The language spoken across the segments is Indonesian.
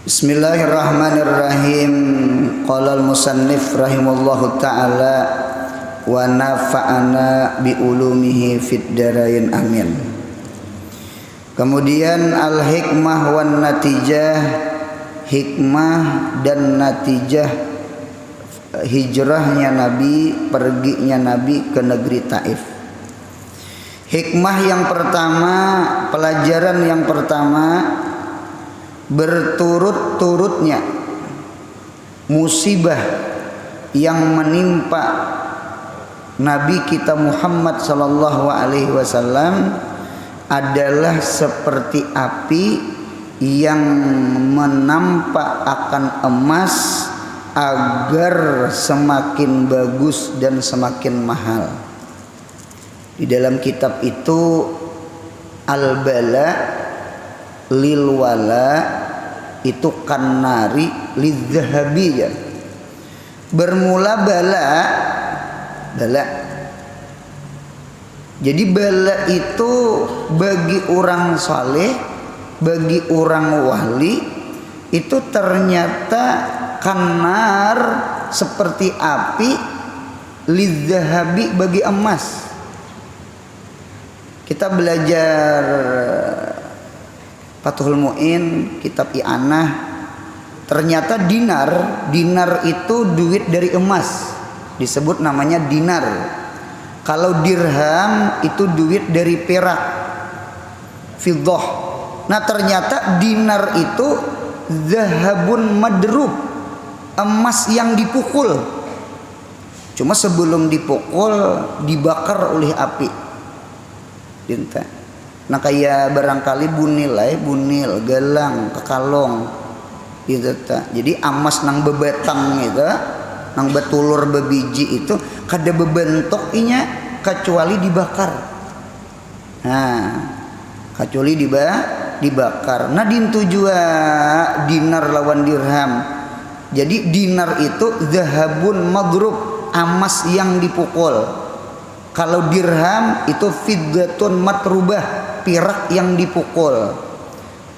Bismillahirrahmanirrahim. Qala al-musannif rahimallahu ta'ala wa nafa'ana bi ulumihi fid darain amin. Kemudian al-hikmah wan natijah, hikmah dan natijah hijrahnya Nabi, perginya Nabi ke negeri Taif. Hikmah yang pertama, pelajaran yang pertama, berturut-turutnya musibah yang menimpa Nabi kita Muhammad sallallahu alaihi wasallam adalah seperti api yang menampak akan emas agar semakin bagus dan semakin mahal. Di dalam kitab itu al-bala lil wala itu kannari lidzahabi ya. Bermula bala. Jadi bala itu bagi orang saleh, bagi orang wali itu ternyata kannar seperti api, lidzahabi bagi emas. Kita belajar Fathul Mu'in, kitab I'anah, ternyata dinar itu duit dari emas, disebut namanya dinar. Kalau dirham itu duit dari perak, fiddah. Nah ternyata dinar itu zahabun madrub, emas yang dipukul. Cuma sebelum dipukul dibakar oleh api. Dinta. Nah kayak barangkali bunil galang kekalong gitu ta. Jadi emas nang bebetang itu, nang betulur bebiji itu kada bebentuk inya kecuali dibakar. Nah, kecuali dibakar. Nah dintu jua dinar lawan dirham. Jadi dinar itu zahabun madrub, emas yang dipukul. Kalau dirham itu fiddatun matrubah, perak yang dipukul.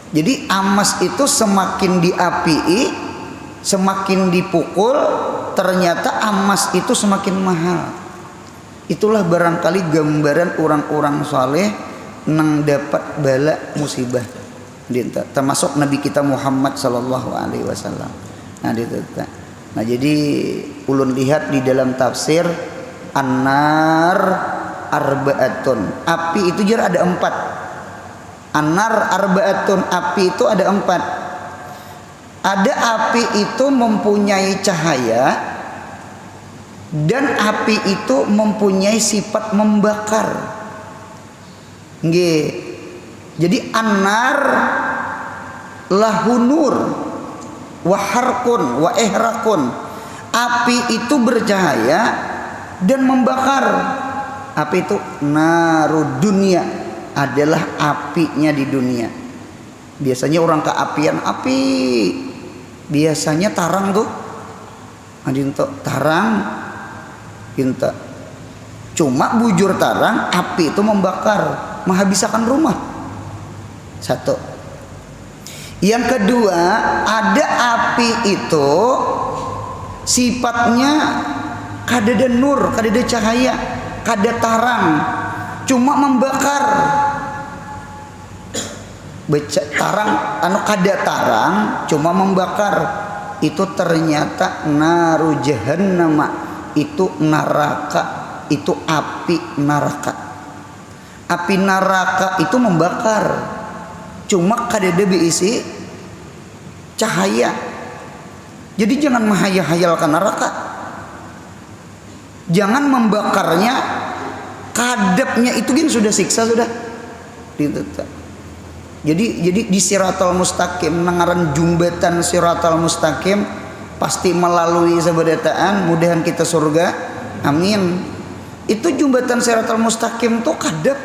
Jadi emas itu semakin diapii, semakin dipukul, ternyata emas itu semakin mahal. Itulah barangkali gambaran orang-orang saleh nang dapat bala musibah. Termasuk Nabi kita Muhammad sallallahu alaihi wasallam. Nah jadi ulun lihat di dalam tafsir An-nar arba'atun, api itu jar ada 4. An-nar arba'atun, api itu ada 4. Ada api itu mempunyai cahaya dan api itu mempunyai sifat membakar. Nggih. Jadi an-nar lahun nur wa harqun wa ihrakun. Api itu bercahaya dan membakar. Api itu narud dunia, adalah apinya di dunia. Biasanya orang keapian api, biasanya tarang tuh adinto tarang pinta. Cuma bujur tarang, api itu membakar, menghabiskan rumah. Satu. Yang kedua, ada api itu sifatnya kadada nur, kadada cahaya, kada tarang, cuma membakar. Tarang anu kada tarang cuma membakar, itu ternyata naru jahannam, itu neraka, itu api neraka. Api neraka itu membakar, cuma kadada berisi cahaya. Jadi jangan menghayal-hayalkan neraka. Jangan membakarnya, kadapnya itu kan sudah siksa sudah. Jadi di siratal mustaqim, nangaran jumbatan siratal mustaqim pasti melalui sabadataan, mudahan kita surga. Amin. Itu jumbatan siratal mustaqim tuh kadap.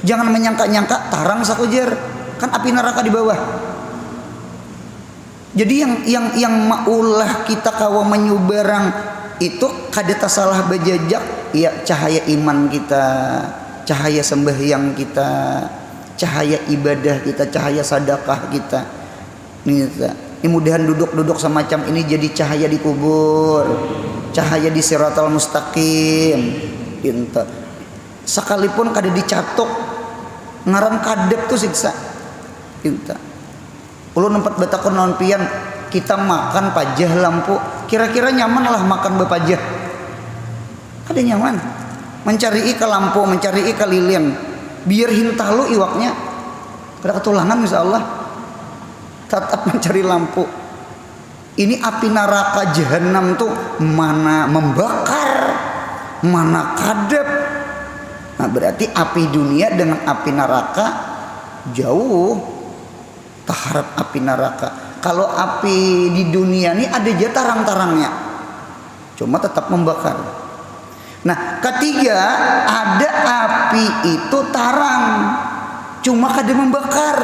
Jangan menyangka-nyangka tarang sakujar, kan api neraka di bawah. Jadi yang maulah kita kawa menyubarang itu kada salah bejajak ya, cahaya iman kita, cahaya sembahyang kita, cahaya ibadah kita, cahaya sedekah kita. Ini mudahan duduk-duduk semacam ini jadi cahaya di kubur, cahaya di siratal mustaqim. Inta. Sekalipun kada dicatok ngaran kadep tuh siksa. Inta. Ulun nempat betakon naon pian, kita makan pajah lampu, kira-kira nyaman lah makan bepajah. Kada nyaman. Mencari ke lampu, mencari ke lilin, biar hintah lu iwaknya. Kada ketulangan insyaallah. Tetap mencari lampu. Ini api neraka jahanam tuh mana membakar, mana kadep. Nah berarti api dunia dengan api neraka jauh taharap api neraka. Kalau api di dunia ini ada aja tarang-tarangnya, cuma tetap membakar. Nah ketiga, ada api itu tarang, cuma kada membakar.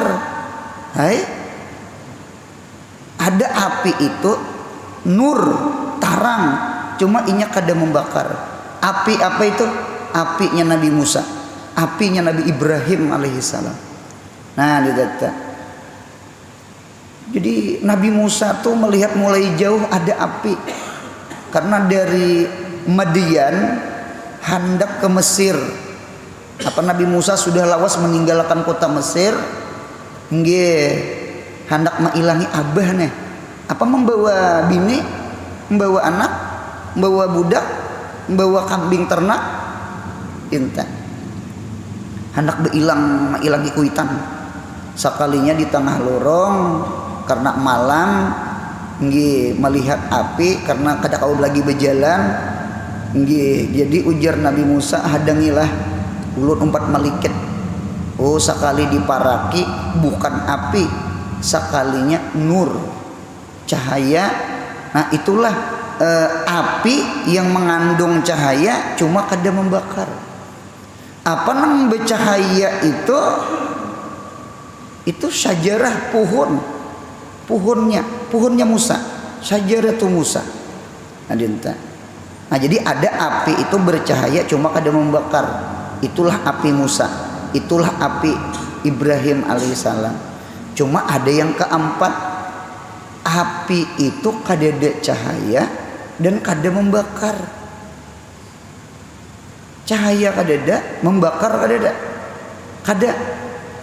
Hai? Ada api itu nur, tarang, cuma inya kada membakar. Api apa itu? Apinya Nabi Musa, apinya Nabi Ibrahim alaihissalam. Nah, dikata. Jadi Nabi Musa tuh melihat mulai jauh ada api. Karena dari Madian hendak ke Mesir. Apa Nabi Musa sudah lawas meninggalkan kota Mesir? Nggih. Hendak mengilangi abah nih, apa membawa bini, membawa anak, membawa budak, membawa kambing ternak, intan. Hendak mengilangi kuitan. Sekalinya di tengah lorong karena malam, nggih melihat api karena kada kau lagi berjalan, nggih. Jadi ujar Nabi Musa, hadangilah ulun umpat maliket. Oh sekali diparaki bukan api, sekalinya nur, cahaya. Nah itulah api yang mengandung cahaya cuma kada membakar. Apa nam bercahaya itu syajarah pohonnya Musa, syajarah tu Musa. Nah jadi ada api itu bercahaya cuma kada membakar. Itulah api Musa, itulah api Ibrahim alaihissalam. Cuma ada yang keempat, api itu kadada cahaya dan kada membakar. Cahaya kadada, membakar kadada. Kada.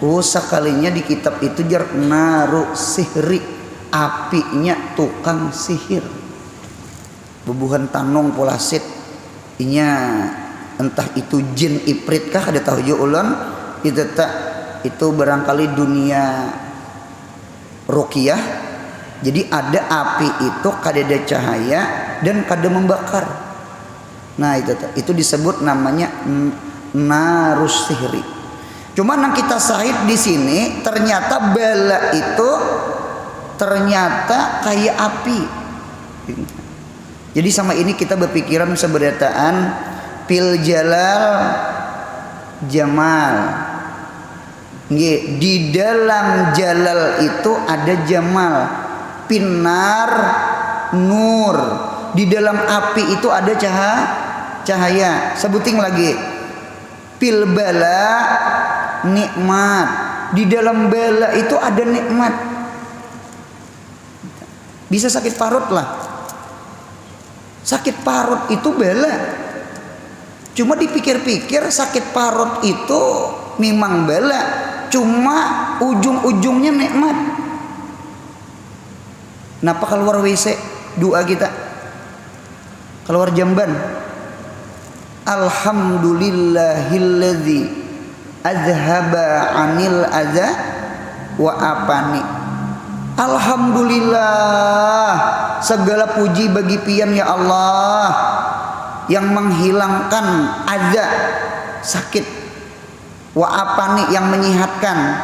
Oh sekalinya di kitab itu jar naru sihri, apinya tukang sihir. Bubuhan tanong polasit, inya entah itu jin iprit kah kada tahu jo ulun. Itu barangkali dunia ruqyah. Jadi ada api itu kadada cahaya dan kada membakar. Nah itu disebut namanya narus sihri. Cuma yang kita sahid di sini ternyata bala itu ternyata kayak api. Jadi sama ini kita berpikiran seberataan pil jalal jamal. Di dalam jalal itu ada jamal, pinar nur. Di dalam api itu ada cahaya. Sebuting lagi, pil bala nikmat. Di dalam bala itu ada nikmat. Bisa sakit parut lah. Sakit parut itu bala. Cuma dipikir-pikir sakit parut itu memang bala, cuma ujung-ujungnya nikmat. Napa keluar WC doa kita? Keluar jamban. Alhamdulillahilladzi azhaba 'anil adza wa apani. Alhamdulillah, segala puji bagi pian ya Allah yang menghilangkan adza, sakit, wa apani yang menyehatkan.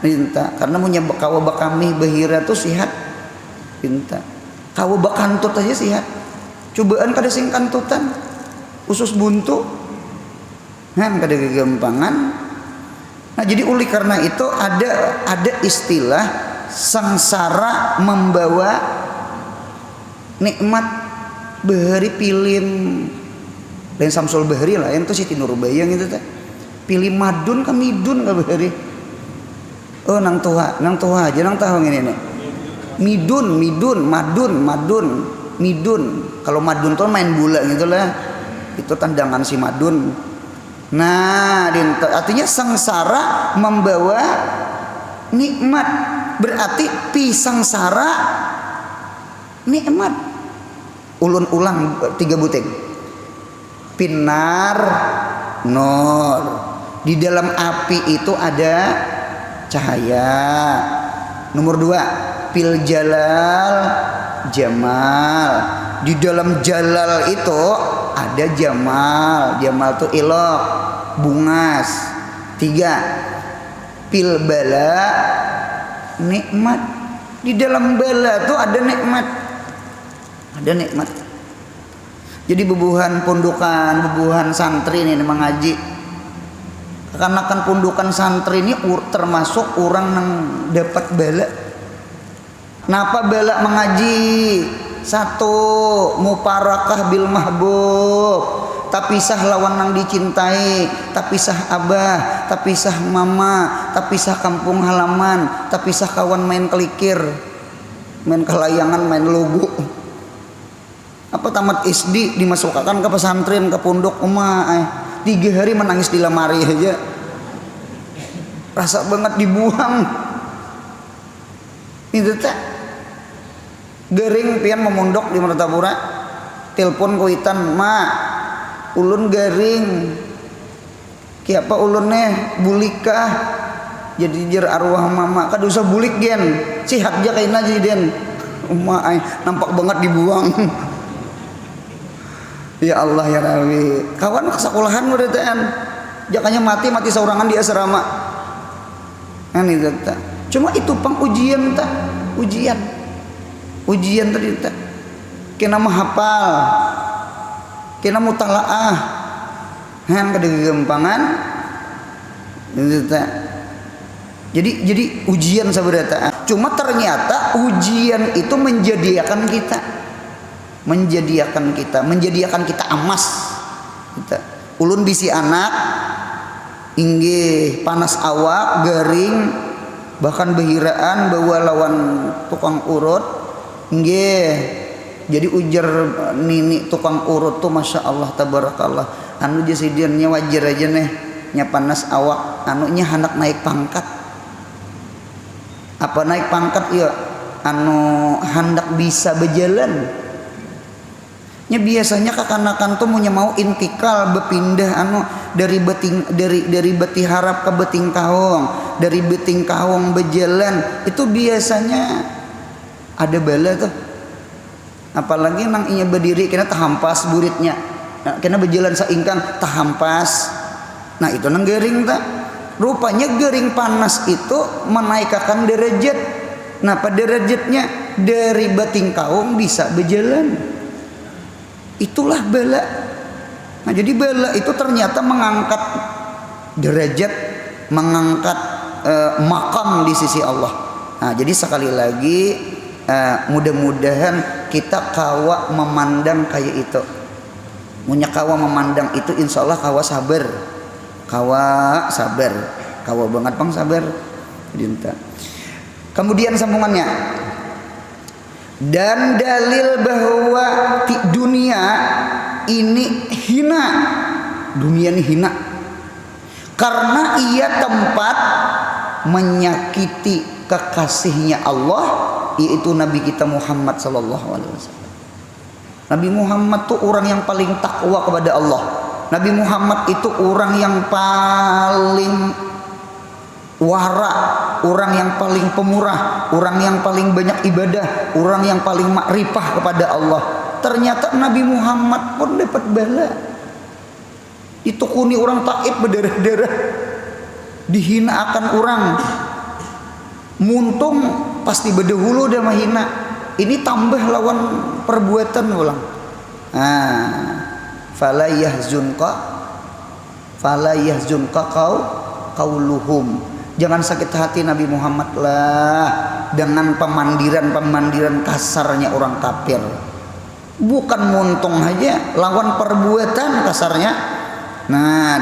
Minta karena punya kawa bakami bahira tuh sehat. Minta kawa bakantut aja sehat. Cobaan kada sing kantutan, usus buntu kan kada kegampangan. Nah jadi oleh karena itu ada istilah sangsara membawa nikmat bahari pilin lain Samsul Bahri lah yang tuh Siti Nurbayang itu teh pilih madun ka midun ka bahari. Oh nang tuha aja nang tahu ini nih midun. Kalau madun tuh main bola gitu lah. Itu tendangan si madun. Nah, artinya sengsara membawa nikmat. Berarti pisangsara nikmat. Ulun ulang 3 buting. Pinar nur. Di dalam api itu ada cahaya. Nomor 2, fil jalal jamal. Di dalam jalal itu ada jamal. Jamal itu ilok, bungas. 3, fil bala nikmat. Di dalam bala itu ada nikmat. Ada nikmat. Jadi bebuhan pundukan, bebuhan santri ini mengaji. Karena kan pundukan santri ini termasuk orang yang dapat bala. Napa bala mengaji? 1, muparakah bil mahbub. Tapisah lawan yang dicintai, tapisah abah, tapisah mama, tapisah kampung halaman, tapisah kawan main kelikir, main kelayangan, main logo. Apa tamat SD dimasukkan ke pesantren, ke pondok 3 hari menangis di lemari aja. Rasa banget dibuang. Itu tak garing pian memondok di Martapura. Telepon kuitan, "Ma, ulun garing." Kiapa ulunnya bulikah? Jadi jer arwah mama kada usah bulik gen. Sihat aja kaina jadi den. Nampak banget dibuang. Ya Allah ya Rabbi. Kawan kesekolahan mudahan. Jakanya mati saurangan di asrama. Kan itu tak. Cuma itu pengujian tak. Ujian tadi tak. Kena menghafal. Kena mutalaah. Han kada kegampangan. Itu tak. Jadi ujian saudara. Cuma ternyata ujian itu menjadikan kita emas. Ulun bisi anak inggih panas awak, garing, bahkan behiraan bawa lawan tukang urut inggih. Jadi ujar nini tukang urut tuh masya Allah tabarakallah. Anu jasidiannya wajar aja nih nya panas awak, anunya hendak naik pangkat. Apa naik pangkat ya? Anu hendak bisa berjalan. Nya biasanya kakanakan tuh mau intikal berpindah dari beti harap ke beting kaung, dari beting kaung berjalan itu biasanya ada bala tuh. Apalagi nang inya berdiri kena tahampas buritnya, kena berjalan saingkang tahampas. Nah itu nang garing tak. Rupanya garing panas itu menaikkan derajat. Nah pada derajatnya dari beting kaung bisa berjalan. Itulah bala. Nah jadi bala itu ternyata mengangkat derajat, mengangkat makam di sisi Allah. Nah jadi sekali lagi mudah-mudahan kita kawa memandang kayak itu. Munya kawa memandang itu insya Allah kawa sabar. Kawa banget bang sabar. Dinta. Kemudian sambungannya. Dan dalil bahwa dunia ini hina. Dunia ini hina karena ia tempat menyakiti kekasihnya Allah, yaitu Nabi kita Muhammad sallallahu alaihi wasallam. Nabi Muhammad tuh orang yang paling takwa kepada Allah. Nabi Muhammad itu orang yang paling wara, orang yang paling pemurah, orang yang paling banyak ibadah, orang yang paling makrifah kepada Allah. Ternyata Nabi Muhammad pun dapat bala. Ditukuni orang Taif berdarah-darah, dihina akan orang. Muntung pasti berdahulu dah mahina. Ini tambah lawan perbuatan ulang. Fala yahzunka qauluhum. Jangan sakit hati Nabi Muhammad lah dengan pemandiran kasarnya orang kafir. Bukan muntung aja, lawan perbuatan kasarnya Nah,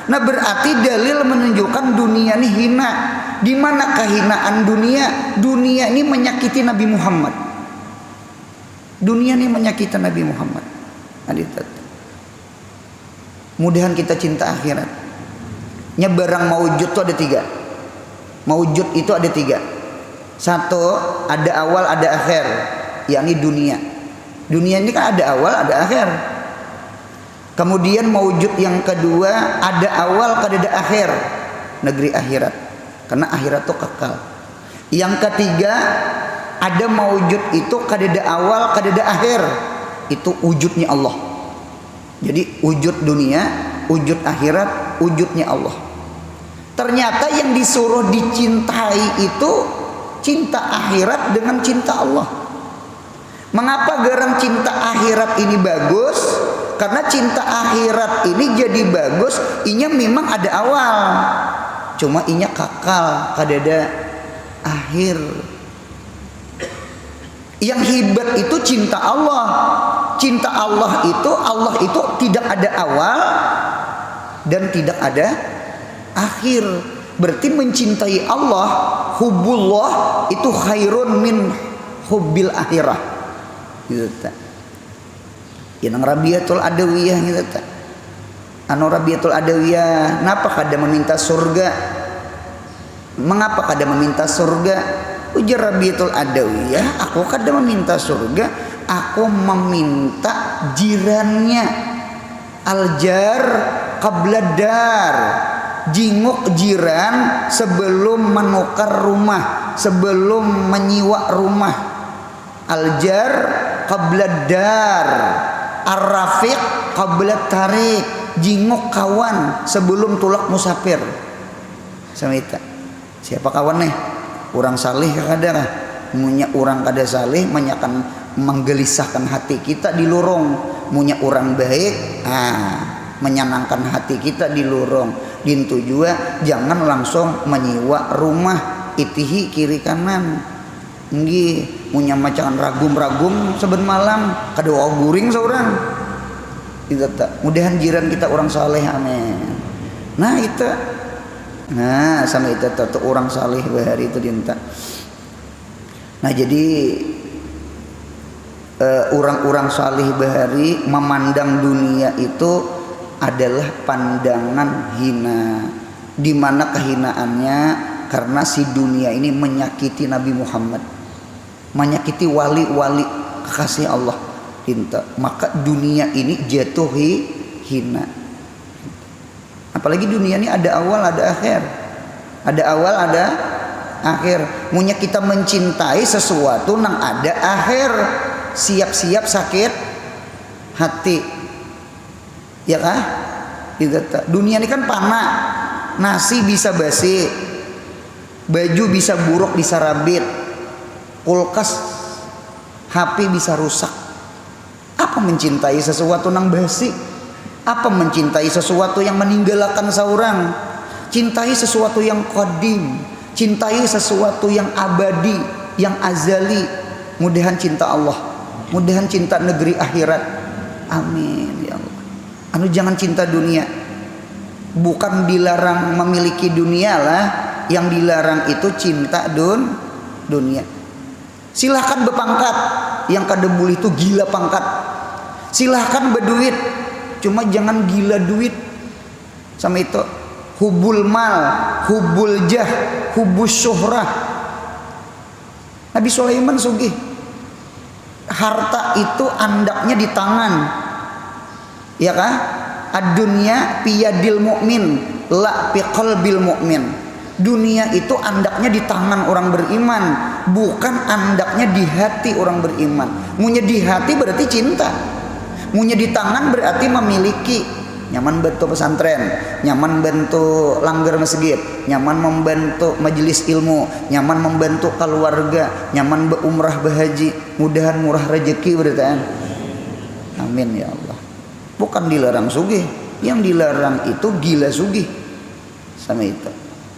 nah berarti dalil menunjukkan dunia ini hina. Di mana kehinaan dunia? Dunia ini menyakiti Nabi Muhammad. Dunia ini menyakiti Nabi Muhammad. Mudahan kita cinta akhirat. Barang maujud itu ada 3. Maujud itu ada 3. 1, ada awal ada akhir, yakni dunia. Dunia ini kan ada awal ada akhir. Kemudian maujud yang kedua, ada awal ada akhir, negeri akhirat. Karena akhirat itu kekal. Yang ketiga, ada maujud itu ada awal ada akhir, itu wujudnya Allah. Jadi wujud dunia, wujud akhirat, wujudnya Allah. Ternyata yang disuruh dicintai itu cinta akhirat dengan cinta Allah. Mengapa garam cinta akhirat ini bagus? Karena cinta akhirat ini jadi bagus, inya memang ada awal, cuma inya kekal, kadada akhir. Yang hebat itu cinta Allah. Cinta Allah itu tidak ada awal dan tidak ada akhir. Berarti mencintai Allah, hubbullah itu khairun min hubbil akhirah. Gitu tak? Yang Rabiatul Adawiyah gitu tak? Anu Rabiatul Adawiyah, kenapa kada meminta surga? Mengapa kada meminta surga? Ujar Rabiatul Adawiyah, aku kada meminta surga, aku meminta jirannya. Aljar qabla dar, jinguk jiran sebelum menukar rumah, sebelum menyiwa rumah. Aljar qabla dar, ar-rafiq qabla tarik, jinguk kawan sebelum tulak musafir. Samita. Siapa kawan nih? Orang salih kada, munya orang kada salih menyakan menggelisahkan hati kita di lorong. Munya orang baik, menyenangkan hati kita di lorong. Dintu juga jangan langsung menyiwa rumah itihi kiri kanan. Nggih, munya macan ragum-ragum seben malam kada wau guring seorang. Itu tak. Mudahan jiran kita orang saleh, amin. Nah itu. Nah sama itu tuh orang saleh bahari itu dinta. Nah jadi orang-orang saleh bahari memandang dunia itu adalah pandangan hina. Di mana kehinaannya? Karena si dunia ini menyakiti Nabi Muhammad, menyakiti wali-wali kekasih Allah. Dinta. Maka dunia ini jatuhi hina. Apalagi dunia ini ada awal ada akhir, ada awal ada akhir. Munya kita mencintai sesuatu nang ada akhir, siap-siap sakit hati, ya kah? Dunia ini kan panah, nasi bisa basi, baju bisa buruk bisa rabit, kulkas HP bisa rusak. Apa mencintai sesuatu nang basi? Apa mencintai sesuatu yang meninggalkan seorang? Cintai sesuatu yang qadim, cintai sesuatu yang abadi, yang azali. Mudahan cinta Allah, mudahan cinta negeri akhirat. Amin ya Allah. Anu jangan cinta dunia. Bukan dilarang memiliki dunia lah, yang dilarang itu cinta dunia. Silahkan berpangkat, yang kada boleh itu gila pangkat. Silahkan berduit, cuma jangan gila duit. Sama itu hubul mal, hubul jah, hubus syuhrah. Nabi Sulaiman sugih, harta itu andaknya di tangan, ya kah? Ad-dunya piyadil mu'min, la fi qalbil mu'min. Dunia itu andaknya di tangan orang beriman, bukan andaknya di hati orang beriman. Munya di hati berarti cinta, munya di tangan berarti memiliki. Nyaman bentuk pesantren, nyaman bentuk langgar masjid, nyaman membantu majelis ilmu, nyaman membantu keluarga, nyaman berumrah berhaji. Mudahan murah rezeki berarti. Amin ya Allah. Bukan dilarang sugih, yang dilarang itu gila sugih. Sama itu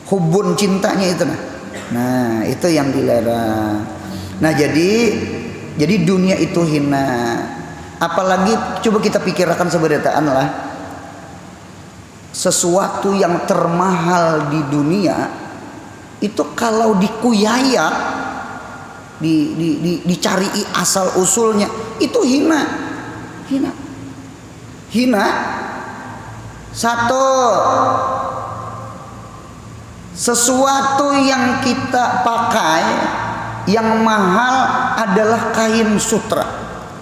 hubun cintanya itu. Nah itu yang dilarang. Nah jadi dunia itu hina. Apalagi coba kita pikirkan seberataan lah. sesuatu yang termahal di dunia itu kalau dikuyayak, dicari asal usulnya, itu hina. Satu, sesuatu yang kita pakai yang mahal adalah kain sutra,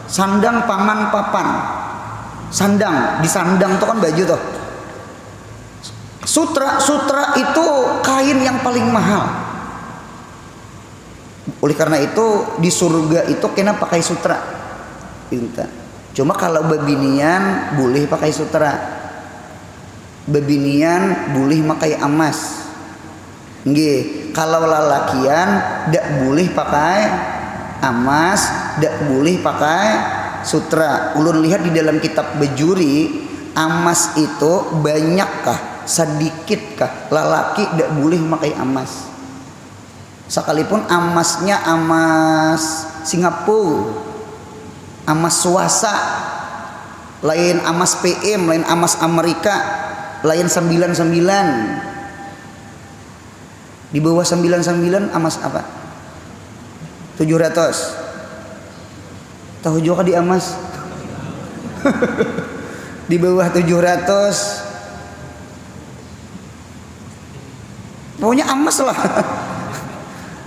sandang, paman, papan. Sandang, di sandang itu kan baju tuh. Sutra itu kain yang paling mahal. Oleh karena itu di surga itu kena pakai sutra. Cuma kalau bebinian boleh pakai sutra. Bebinian boleh pakai emas. Nggih, kalau lalakian ndak boleh pakai emas, ndak boleh pakai sutra. Ulun lihat di dalam kitab Bejuri, emas itu banyakkah, sedikitkah? Lalaki ndak boleh pakai emas. Sekalipun emasnya emas Singapura, emas swasta, lain emas PM, lain emas Amerika, lain 99. Di bawah 99 emas apa? 700. Tahu juga di emas. Di bawah 700. Pokoknya emas lah.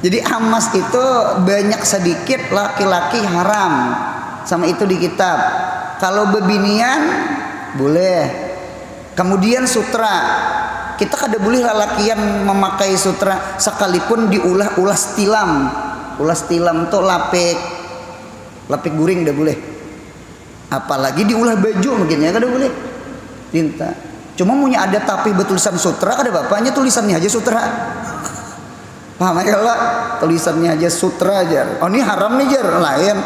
Jadi emas itu banyak sedikit laki-laki haram. Sama itu di kitab. Kalau bebinian boleh. Kemudian sutra, kita kada boleh lalakian memakai sutra sekalipun diulas tilam. Ulas tilam tuh lapik guring dah boleh. Apalagi diulah baju mungkin ya kada boleh. Tinta. Cuma punya ada tapi bertulisan sutra, kada bapaknya tulisannya aja sutra. Paham ya lah, tulisannya aja sutra aja. Oh ini haram nih jar, lain.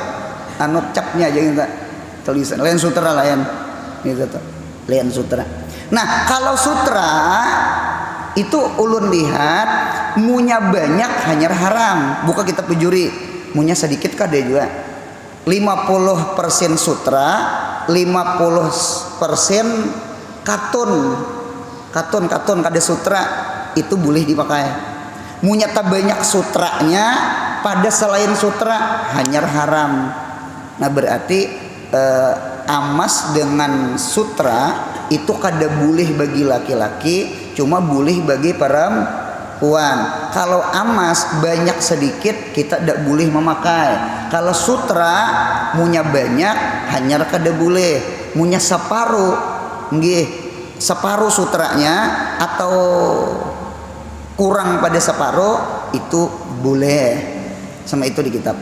Anu capnya aja kita tulisan, lain sutra lain. Gitu tuh, lain sutra. Nah kalau sutra itu ulun lihat munya banyak hanya haram. Buka kitab Bejuri, munya sedikit kada juga. 50% sutra, 50% katun kada sutra, itu boleh dipakai. Munya tak banyak sutranya, pada selain sutra hanya haram. Nah berarti emas dengan sutra itu kada boleh bagi laki-laki, cuma boleh bagi perempuan. Kalau emas banyak sedikit kita tidak boleh memakai. Kalau sutra munya banyak hanya kada boleh. Munya separuh, nggih, separuh sutranya atau kurang pada separuh itu boleh. Sama itu di kitab.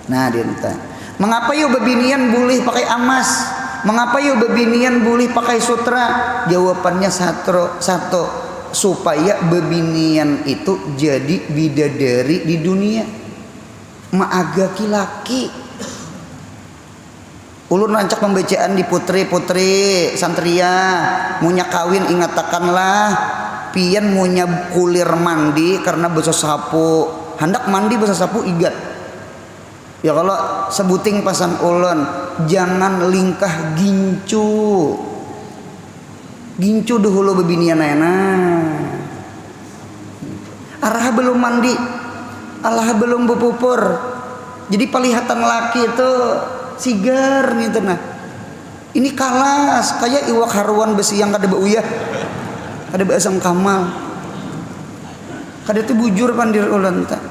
Nah dia minta, mengapa yuk bebinian boleh pakai emas? Mengapa yuk bebinian boleh pakai sutra? Jawabannya satu, supaya bebinian itu jadi bidadari di dunia, maagaki laki. Ulun rancak pembacaan di putri santria, munya kawin ingatakanlah pian munya kulir mandi karena basa sapu, hendak mandi basa sapu igat. Ya kalau sebuting pasan ulun, jangan lingkah gincu dahulu bebinian enak. Arah belum mandi, alah belum berpupur. Jadi pelihatan laki itu sigar gitu nah. Ini kalas kayak iwak haruan besi yang kada beuyah, kada beasam kamal, kada tu bujur pandir ulan tak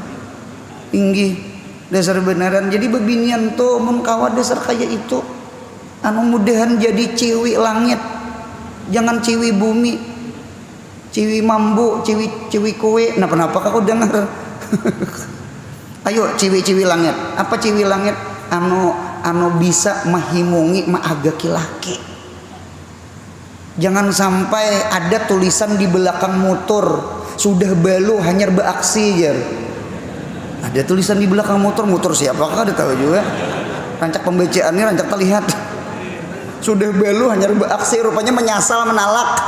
tinggi dasar benaran. Jadi bebinian tuh mun kawat dasar kayak itu anu mudahan jadi ciwi langit, jangan ciwi bumi, ciwi mambu, ciwi kue. Nah kenapa kau dengar? Ayo ciwi langit. Apa ciwi langit? Anu bisa mahimungi maagaki laki. Jangan sampai ada tulisan di belakang motor, sudah balu hanyar beaksi jar. Ada tulisan di belakang motor siapakah ada tahu juga. Rancak pembacaannya rancak terlihat. Sudah balu hanyar beaksi, rupanya menyasal menalak.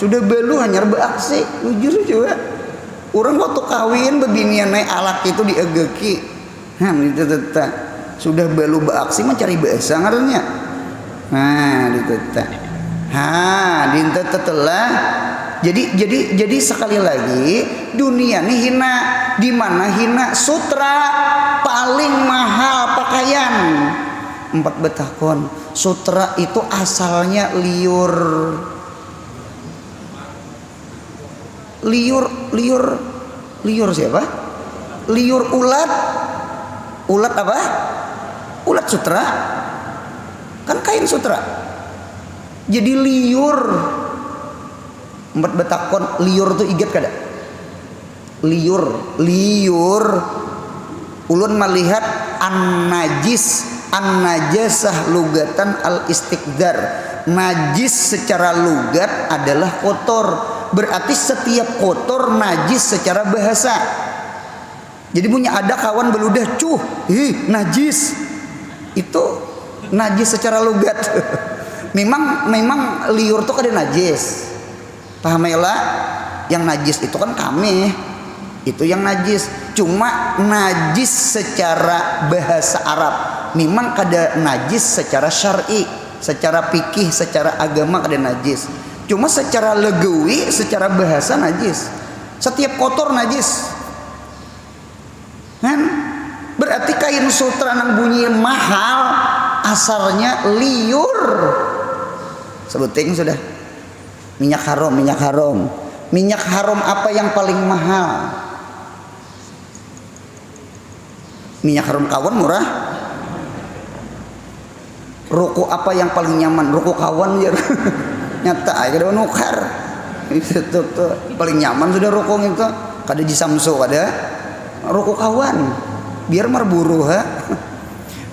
Sudah balu hanyar beaksi, jujur juga. Orang waktu kawin bebinian naik alak itu diagaki. Itu tetap sudah balu beaksi mencari bahasa ngarannya. Nah itu tetap. dinten telah. Jadi sekali lagi dunia ini hina. Di mana hina? Sutra paling mahal pakaian. 4 betakon. Sutra itu asalnya liur. Liur siapa? Liur ulat. Ulat apa? Ulat sutra. Kan kain sutra. Jadi liur. 4 betakon liur tuh igat kada? Liur. Ulun melihat an-najasah lugatan al-istiqdar. Najis secara lugat adalah kotor. Berarti setiap kotor najis secara bahasa. Jadi punya ada kawan beludah najis. Itu najis secara lugat. memang liur tuh kada najis. Pahamela, yang najis itu kan kami, itu yang najis. Cuma najis secara bahasa Arab. Memang kada najis secara syar'i, secara fikih, secara agama kada najis. Cuma secara legawi, secara bahasa najis. Setiap kotor najis. Kan? Berarti kain sutra nang bunyi mahal asalnya liur. Sebuting sudah. Minyak haram. Minyak haram apa yang paling mahal? Minyak haram kawan murah. Rokok apa yang paling nyaman? Rokok kawan ya. Nyata aja ada nukar. Itu paling nyaman sudah rokok itu. Kada di Samso ada rokok kawan. Biar marburu ha.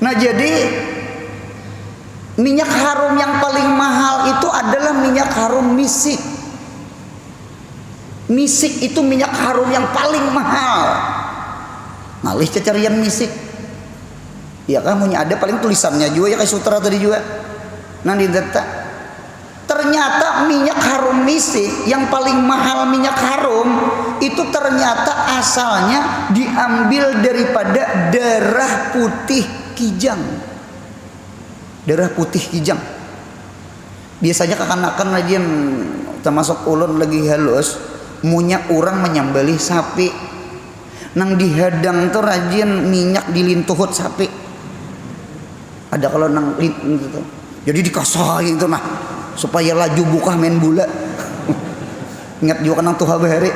Nah jadi minyak harum yang paling mahal itu adalah minyak harum misik. Misik itu minyak harum yang paling mahal. Ngalih cecarian misik. Ya kan punya ada paling tulisannya juga ya kayak sutra tadi juga. Nah di data. Ternyata minyak harum misik yang paling mahal minyak harum itu ternyata asalnya diambil daripada darah putih kijang. Darah putih kijang. Biasanya kekanakan aja termasuk ulun lagi halus munya orang menyambali sapi. Nang dihadang tuh rajin minyak dilintuhut sapi. Ada kalau nang gitu. Jadi dikasai itu nah supaya laju buka main bola. Ingat juga nang tuha bahari.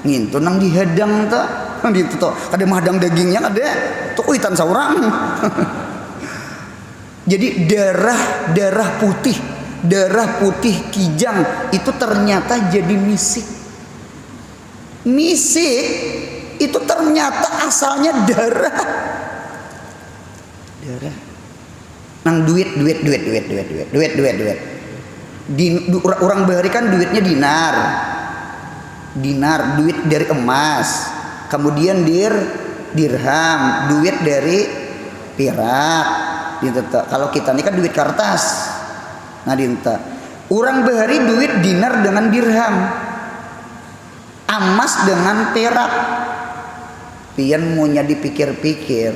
Ngintu nang dihadang tuh. Gitu tuh. Ada mahadang dagingnya ada. Tuh kuitan saurang. Jadi darah putih kijang itu ternyata jadi misik. Misik itu ternyata asalnya darah. Nang duit. Orang bahari kan duitnya dinar, duit dari emas. Kemudian dirham, duit dari perak. Kalau kita ini kan duit kertas. Nah dinta. Orang bahari duit dinar dengan dirham. Emas dengan perak. Pian munya dipikir-pikir.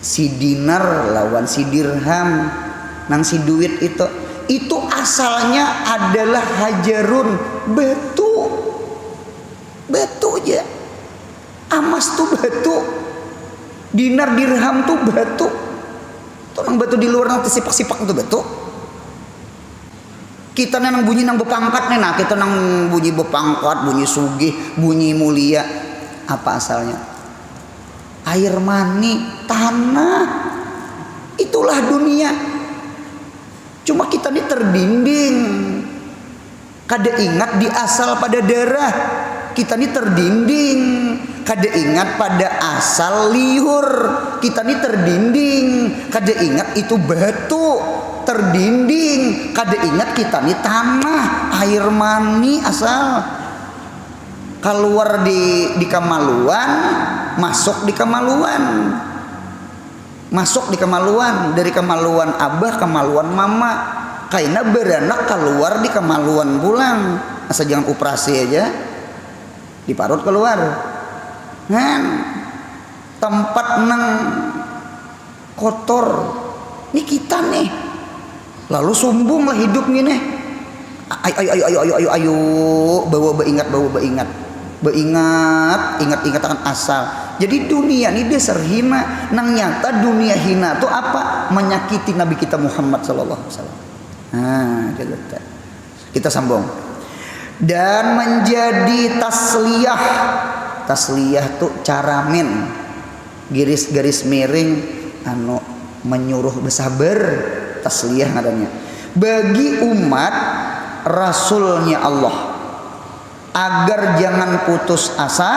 Si dinar lawan si dirham. Nang si duit itu asalnya adalah hajarun, batu aja. Emas tuh batu, dinar dirham tuh batu. Tuh nang batu di luar nanti sipak-sipak itu batu. Kita nang bunyi nang bepangkat nih, nah kita nang bunyi bepangkat, bunyi sugih, bunyi mulia. Apa asalnya? Air mani, tanah. Itulah dunia. Cuma kita ini terdinding. Kada ingat di asal pada darah. Kita ini terdinding. Kada ingat pada asal liur. Kita ini terdinding. Kada ingat itu batu. Terdinding. Kada ingat kita ini tanah. Air mani asal. Keluar di kemaluan. Masuk di kemaluan. Masuk di kemaluan. Dari kemaluan abah, kemaluan mama. Kaina beranak keluar di kemaluan pulang. Asal jangan operasi aja. Diparut keluar. Tempat nang kotor. Ini kita nih. lalu sombonglah hidup gini. Ayo bawa beingat akan asal. Jadi dunia ini dasar hina. Nang nyata dunia hina itu apa? Menyakiti Nabi kita Muhammad sallallahu alaihi wasallam. Nah, kita sambung. Dan menjadi tasliyah. Tasliyah tuh caramin, garis miring anu menyuruh bersabar. Tasliyah adanya bagi umat Rasulnya Allah agar jangan putus asa,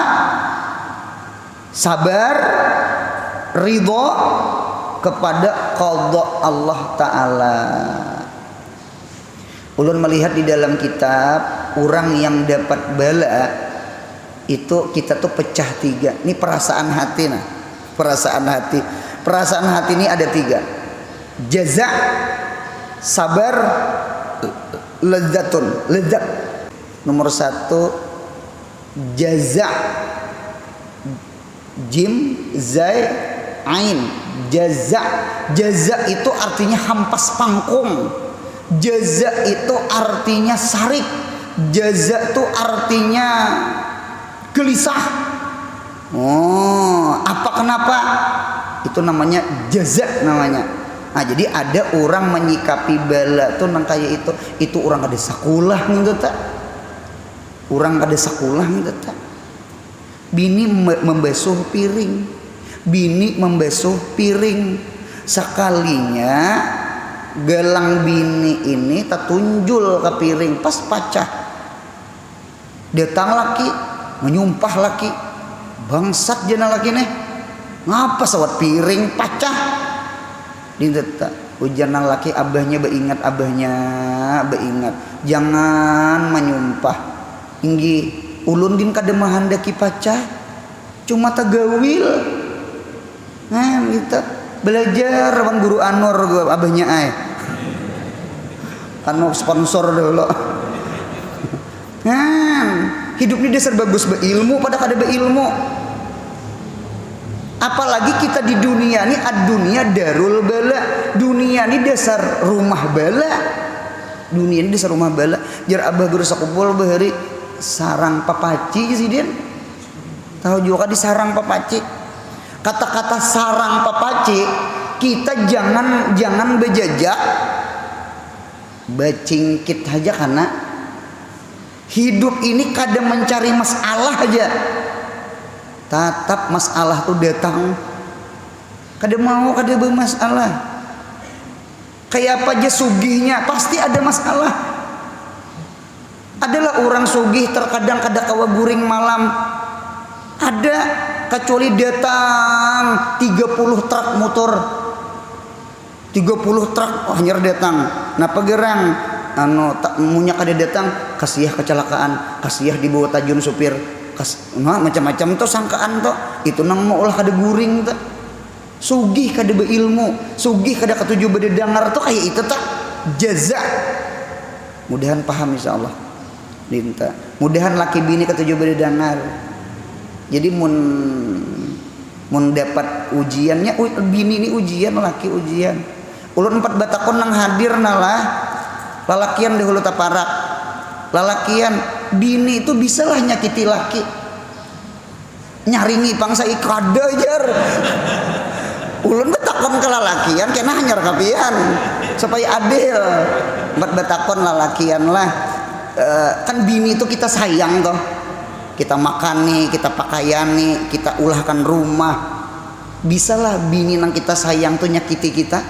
sabar, ridho kepada qadha Allah Ta'ala. Ulun melihat di dalam kitab orang yang dapat bala itu kita tuh pecah 3. Ini perasaan hati nah. Perasaan hati ini ada 3. Jaza, sabar, lezat. Nomor 1 jaza, jim, zai, ain. Jaza itu artinya hampas pangkung. Jaza itu artinya sarik. Jaza itu artinya gelisah. Oh, kenapa? Itu namanya jaza namanya. Nah, jadi ada orang menyikapi bala tuh nang kayak itu orang kada sakulah gitu tak. Orang kada sakulah gitu tak. Bini membasuh piring. Sekalinya gelang bini ini tertunjul ke piring pas pacah. Datang laki, menyumpah laki. Bangsat jana laki nih. Ngapa sawat piring pacah? Dinta hujanan laki abahnya beingat jangan menyumpah inggi ulun din kademahan daki pacah cuma tagawil nah kita belajar lawan guru Anur gua abahnya anu sponsor dulu nah hidup ini dasar bagus beilmu pada kada beilmu. Apalagi kita di dunia ini, ad-dunia darul bala. Dunia ini dasar rumah bala. Dunia ini dasar rumah bala. Jar abah guru sakupul bahari sarang papaci sih dia. Tahu juga di sarang papaci. Kata-kata sarang papaci kita jangan bejajak bacingkit aja karena hidup ini kadang mencari masalah aja. Tatap masalah tuh datang kada bermasalah. Kayak apa aja sugihnya pasti ada masalah. Adalah orang sugih terkadang kada kawa guring malam. Ada kecuali datang 30 truk motor 30 truk hanyar datang. Napa gerang tak munya kada datang kasiah kecelakaan, kasiah dibawa tajun supir. Macam-macam tuh sangkaan tuh itu nang mau ulah kada guring tuh sugih kada beilmu sugih kada ketujuh bededangar tuh kayak itu tak jaza. Mudahan paham insyaallah dinta mudahan laki bini ketujuh bededangar. Jadi mun dapat ujiannya bini ini ujian laki ujian. Ulun 4 batakon nang hadir nalah lalakian dahulu taparak lalakian bini itu bisalah nyakiti laki nyaringi pangsa ikada jar ulun betakon ke lalakian kena hanyar kapian supaya adil betakon lalakian lah kan bini itu kita sayang toh kita makani kita pakaiani kita ulahkan rumah bisalah bini nang kita sayang tuh nyakiti kita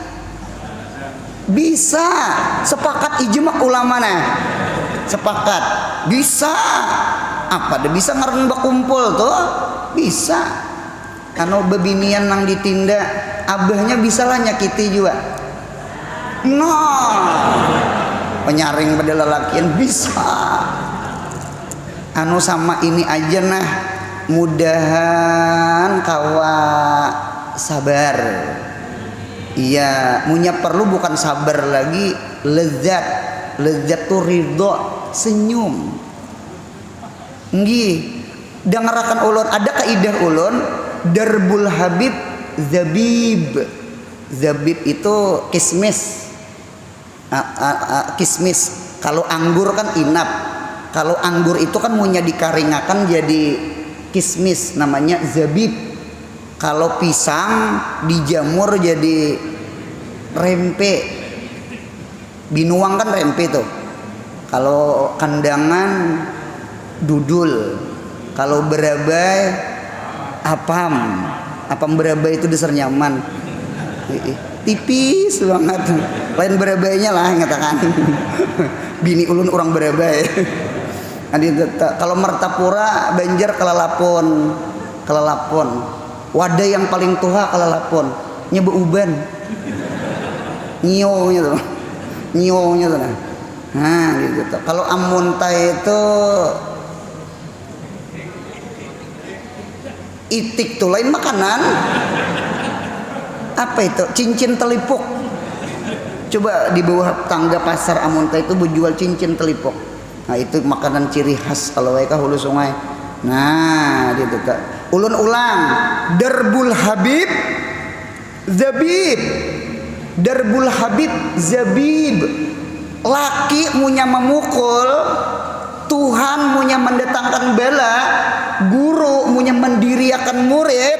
bisa sepakat ijma ulama nah sepakat bisa apa deh bisa ngaren bakumpul tuh bisa karena bebinian nang ditindak abahnya bisalah nyakiti juga penyaring pada lelakian bisa anu sama ini aja nah mudahan kawa sabar iya munya perlu bukan sabar lagi lezat tuh ridho senyum nggih dengarakan ulun ada kaidah ulun darbul habib zabib itu kismis kismis. Kalau anggur kan inap. Kalau anggur itu kan munya dikaringakan jadi kismis, namanya zabib. Kalau pisang dijamur jadi rempe. Binuang kan rempe tuh. Kalau kandangan dudul. Kalau berabai apam berabai itu dasar nyaman. Tipis banget. Lain berabainya lah ngatakan. Bini ulun orang berabai. Kalau Martapura Banjar kelalapon. Wadah yang paling tua kelalapon. Nyebe uban. Nyionya tuh. Nah gitu. Kalau amunta itu itik tuh lain makanan. Apa itu? Cincin telipuk. Coba di bawah tangga pasar amunta itu berjual cincin telipuk. Nah itu makanan ciri khas kalau mereka hulu sungai. Nah gitu tak. Ulun ulang. Darbul Habib Zabib. Darbul Habib Zabib. Laki munya memukul, Tuhan munya mendatangkan bala, guru munya mendiriakan murid.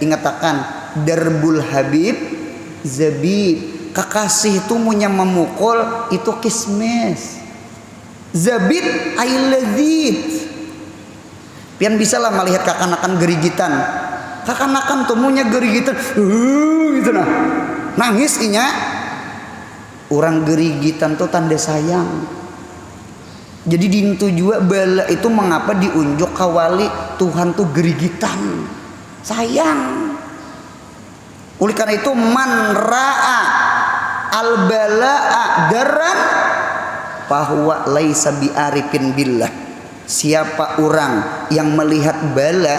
Ingatakan Darbul Habib Zabib. Kekasih itu munya memukul, itu kismis. Zabib ailadzid. Pian bisa lah melihat kakanakan gerigitan. Kakanakan tuh munya gerigitan, gitu nah. Nangis inya. Orang gerigitan tuh tanda sayang. Jadi dintu juga bala itu mengapa diunjuk kawali Tuhan tuh gerigitan, sayang. Oleh karena itu man ra'a al bala'a darran fahuwa laisa bi'arifin billah. Siapa orang yang melihat bala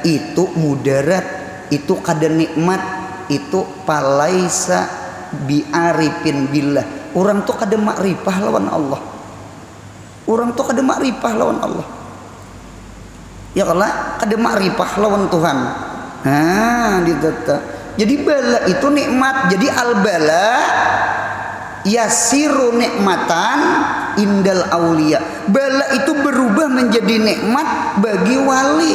itu mudarat, itu kada nikmat, itu palaisa bi'arifin billah. Orang tuh kada makrifah lawan Allah. Orang tuh kada makrifah lawan Allah. Ya kalau kada makrifah lawan Tuhan. Nah, ditata. Jadi bala itu nikmat. Jadi al bala yasiru nikmatan indal aulia. Bala itu berubah menjadi nikmat bagi wali.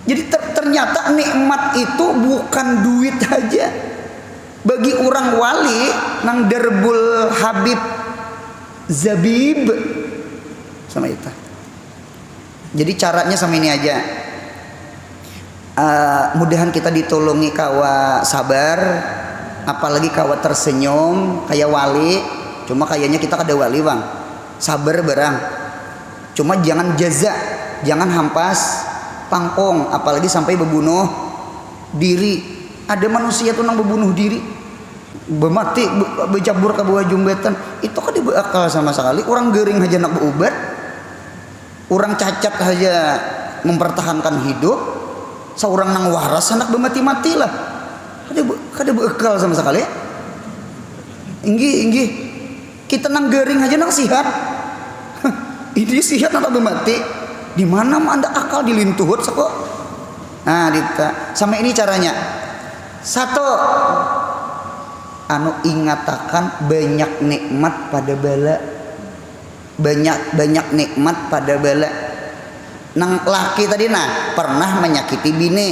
Jadi ternyata nikmat itu bukan duit aja. Bagi orang wali nang Darbul Habib Zabib sama itu. Jadi caranya sama ini aja. Mudahan kita ditolongi kawa sabar, apalagi kawa tersenyum kayak wali. Cuma kayaknya kita kada wali bang. Sabar barang. Cuma jangan jaza, jangan hampas, pangkong, apalagi sampai berbunuh diri. Ada manusia tuh nang berbunuh diri, bermati, berjabur ke bawah jumbetan. Itu kan diberakal sama sekali. Orang gering aja nak berubat, orang cacat aja mempertahankan hidup. Seorang nang waras anak bermati-mati lah. Kada berakal sama sekali. Inggi. Kita nang gering aja nang sihat. Ini sihat anak bermati. Di mana mah anda akal dilintuhut sako. Nah, dita. Sama ini caranya. Satu, ingatakan banyak nikmat pada bala. Banyak nikmat pada bala. Nang laki tadi nah pernah menyakiti bini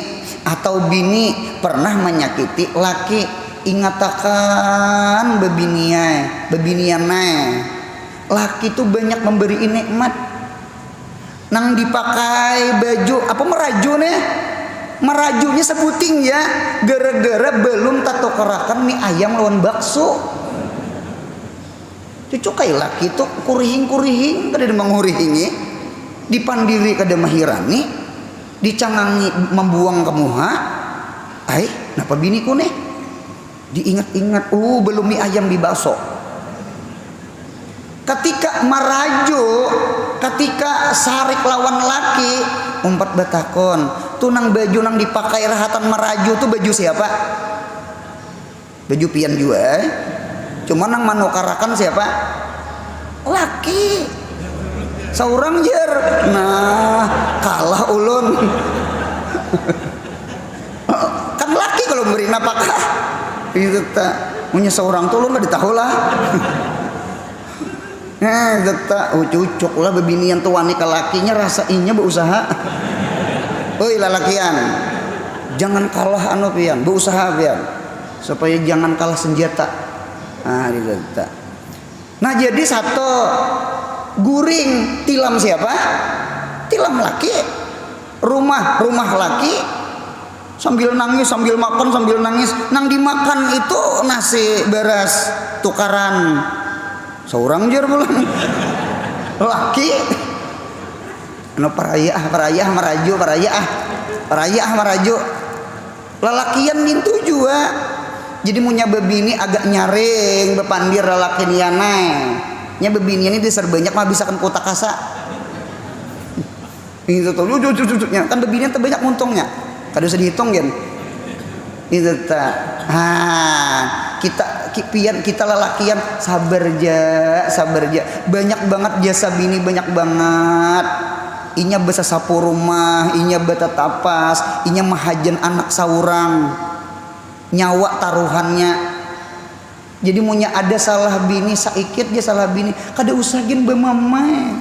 atau bini pernah menyakiti laki. Ingatakan bebinianai. Laki itu banyak memberi nikmat. Nang dipakai baju apa meraju nih? Merajunya sebuting ya, gara-gara belum tato kerakan mie ayam lawan bakso. Cucukai laki itu kurihing kada mengurihingi, dipandiri kada mahirani, dicangangi membuang ke muha. Napa biniku nih? Diingat-ingat, belum mie ayam di bakso. Ketika maraju, ketika sarik lawan laki, umpat batakon, tunang baju nang dipakai rahatan maraju tuh baju siapa? Baju pian juga. Cuma nang manukarakan siapa? Laki. Seorang jer. Nah, kalah ulun. Kan laki kalau beri napakah. Itu tak. punya seorang tuh lu nggak ditahu lah. Deta cucuk lah bebinian tuh wanita lakinya rasainya berusaha. Oi lalakian, jangan kalah anu pian, berusaha pian supaya jangan kalah senjata. Nah deta. Nah jadi satu guring tilam siapa? Tilam laki. Rumah laki sambil nangis sambil makan sambil nangis. Nang dimakan itu nasi beras tukaran seorang jer pulang. Laki anu parayah maraju lalakian gitu juga. Jadi munya bebini agak nyaring bepandir lalakian nya bebini ini diser banyak mah bisa kan kota kasa itu tuh kan bebini terbanyak untungnya kada usah dihitung kan itu tak. Kita lalakian sabar ja banyak banget jasa bini banyak banget. Inya basa sapu rumah, inya bata tapas, inya mahajan anak saurang, nyawa taruhannya. Jadi munya ada salah bini saikit dia salah bini, kada usahkin bemamai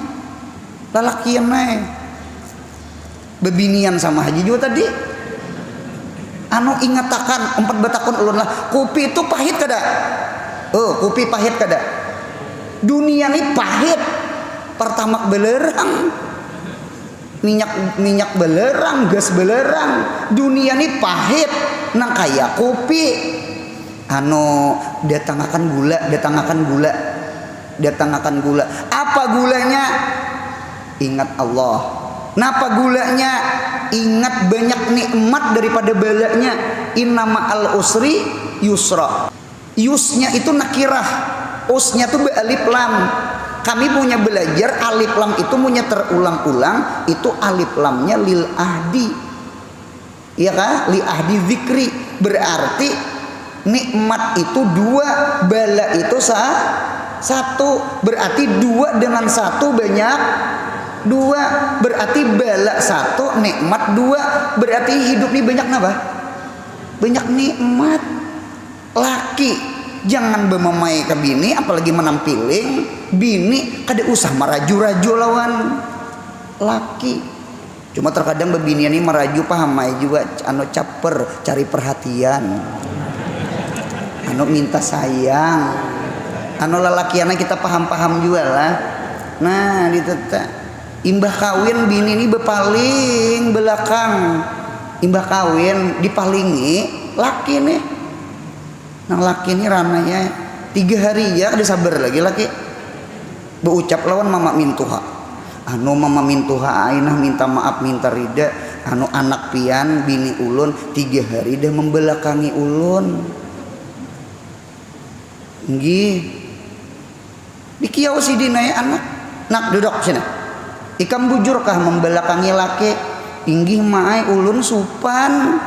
lalakian bebinian sama haji juga tadi. Anu ingatakan 4 batakon ulun lah, kopi itu pahit kada? Kopi pahit kada? Dunia ini pahit. Pertama belerang, minyak belerang, gas belerang. Dunia ini pahit. Nang kaya kopi. Anu datangakan gula. Apa gulanya? Ingat Allah. Napa gulanya? Ingat banyak nikmat daripada balanya. Innama al usri yusra. Yusnya itu nakirah, usnya itu alif lam. Kami punya belajar alif lam itu punya terulang-ulang. Itu alif lamnya lil ahdi, iya kan? Li ahdi zikri. Berarti nikmat itu 2, bala itu satu. Berarti 2 dengan 1 banyak 2. Berarti bala 1, nikmat 2. Berarti hidup ini banyak apa? Banyak nikmat. Laki jangan bemamai ke bini, apalagi menampiling bini kada usah maraju-raju lawan laki. Cuma terkadang bebinian ini meraju pahamai juga anu caper, cari perhatian, anu minta sayang, anu lalakiana kita paham-paham juga lah. Nah diteta imbah kawin bini ini bepaling belakang, imbah kawin dipalingi laki nih. Nah laki ini rananya 3 hari ya kada sabar lagi laki berucap lawan mama mintuha. Anu mama mintuha ainah minta maaf minta rida. Anu anak pian bini ulun 3 hari dah membelakangi ulun. Nggih. Dikiau si dina ya anak. Nak duduk sini. Ikam bujurkah membelakangi laki? Inggih maai ulun supan.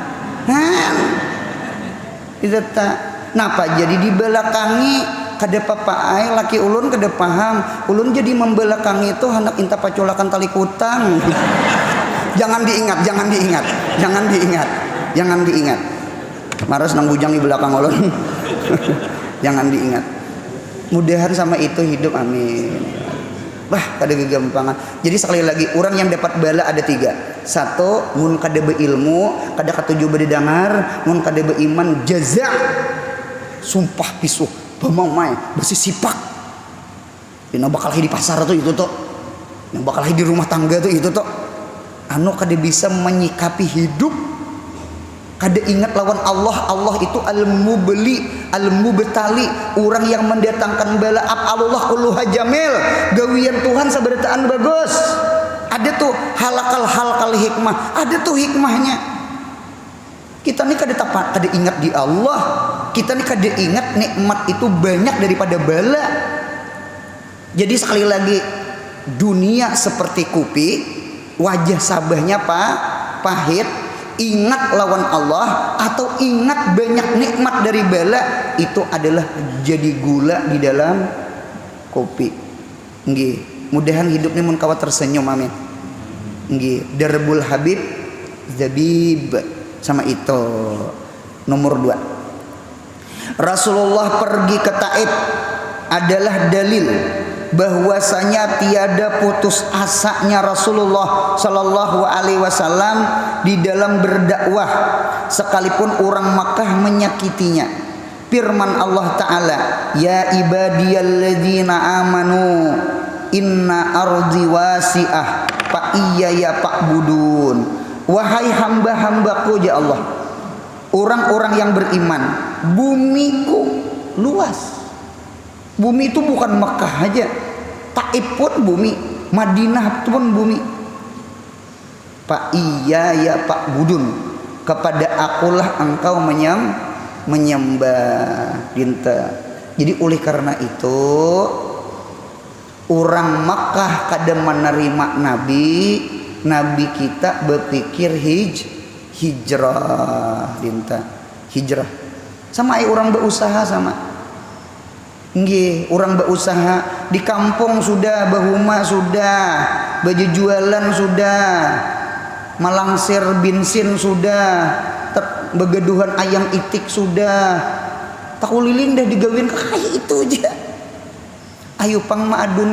Itu tak. Napa jadi dibelakangi kada papa ai laki ulun kada paham. Ulun jadi membelakangi itu hendak inta paculakan tali kutang. Jangan diingat. Maras nang bujang di belakang ulun. Jangan diingat. Mudahan sama itu hidup amin. Bah kada gegampangan. Jadi sekali lagi orang yang dapat bala ada 3. 1 mun kada beilmu, kada katuju bedidangar, mun kada beiman jaza. Sumpah pisuh, pemamai, bersisipak. Yang bakal di pasar tuh itu tuh. Yang bakal di rumah tangga tuh itu tuh. Anu kada bisa menyikapi hidup. Kada ingat lawan Allah. Allah itu al-mubli, al-mubtali, orang yang mendatangkan bala. Af'alullah kulluha jamil. Gawian Tuhan sabarataan bagus. Ada tuh halakal hikmah. Ada tuh hikmahnya. Kita nih kada ingat di Allah. Kita nih kada ingat nikmat itu banyak daripada bala. Jadi sekali lagi dunia seperti kopi, wajah sabahnya pahit. Ingat lawan Allah atau ingat banyak nikmat dari bala, itu adalah jadi gula di dalam kopi. Nggih, mudahan hidup ini mun kawa tersenyum amin. Nggih, darbul habib zabib sama itu. Nomor 2. Rasulullah pergi ke Taif adalah dalil bahwasanya tiada putus asanya Rasulullah Shallallahu Alaihi Wasallam di dalam berdakwah sekalipun orang Makkah menyakitinya. Firman Allah Ta'ala, ya ibadiyalladzina amanu inna ardi wasi'ah fa iyaya fa'budun. Wahai hamba-hambaku ya Allah, orang-orang yang beriman, bumiku luas. Bumi itu bukan Mekah aja, Taif pun bumi, Madinah pun bumi. Pak iya ya Pak Budun, kepada akulah engkau menyembah dinta. Jadi oleh karena itu orang Makkah kada menerima Nabi kita berpikir hijrah dinta. Hijrah sama orang berusaha sama. Nggih, orang berusaha di kampung sudah, bahuma sudah, baju jualan sudah, malangsir bensin sudah, begeduhan ayam itik sudah, takuliling dah digawin kayak itu aja. Ayo pang maadu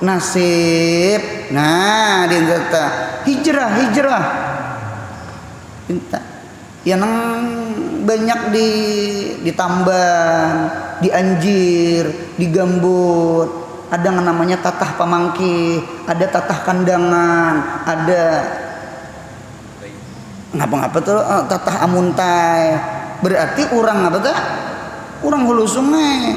nasib, nah dinta hijrah dinta yang banyak di Tambang, di Anjir, di Gambut, ada yang namanya tatah pamangki, ada tatah kandangan, ada ngapa-ngapa tuh tatah amuntai. Berarti orang apa tuh? Orang hulu sungai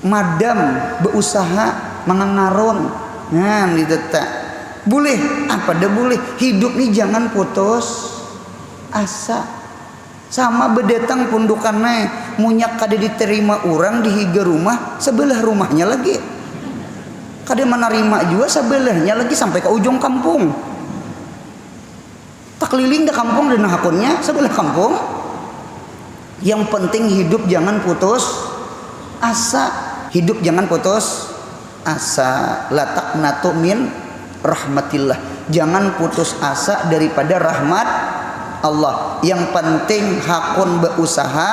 madam berusaha mengangaron. Nah, gitu tak. Boleh apa dah boleh. Hidup nih jangan putus asa. Sama bedetang pundukannya munyak kada diterima orang di higa rumah sebelah rumahnya lagi, kada menerima juga sebelahnya lagi sampai ke ujung kampung. Tak keliling dah kampung dan hakunnya sebelah kampung. Yang penting hidup jangan putus asa. Hidup jangan putus asa. La taqnatu min rahmatillah. Jangan putus asa daripada rahmat Allah. Yang penting hakun berusaha,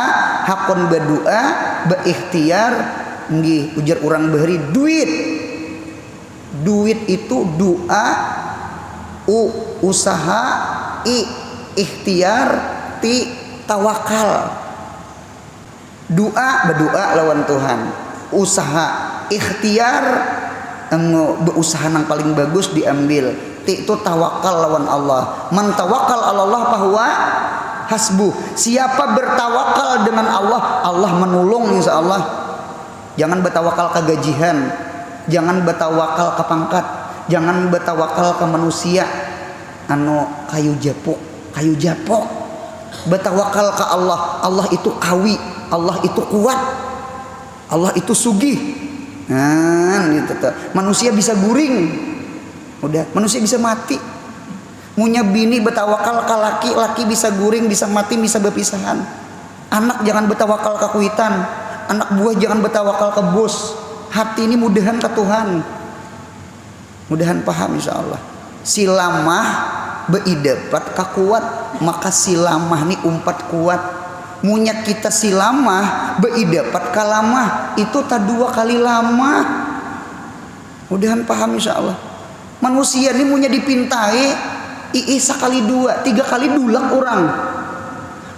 hakun berdoa, berikhtiar. Nggih, ujar orang bahari duit. Duit itu doa, usaha, ikhtiar, tawakal. Doa berdoa lawan Tuhan, usaha, ikhtiar berusaha yang paling bagus diambil. Itu tawakal lawan Allah. Man tawakal Allah bahwa hasbuh. Siapa bertawakal dengan Allah, Allah menolong insyaallah. Jangan bertawakal ke gajihan, jangan bertawakal ke pangkat, jangan bertawakal ke manusia anu kayu japok. Bertawakal ke Allah. Allah itu kawi, Allah itu kuat, Allah itu sugih. Nah, gitu tuh. Manusia bisa guring. Udah, manusia bisa mati. Munya bini bertawakal ke laki, laki bisa guring, bisa mati, bisa berpisahan. Anak jangan bertawakal ke kuitan, anak buah jangan bertawakal ke bos. Hati ini mudahan ke Tuhan. Mudahan paham insyaallah. Silamah beidapat ka kuat, maka silamah ni umpat kuat. Munya kita silamah beidapat ka lamah, itu tak dua kali lama. Mudahan paham insyaallah. Manusia ini punya dipintai sekali dua, 3 kali dulak orang.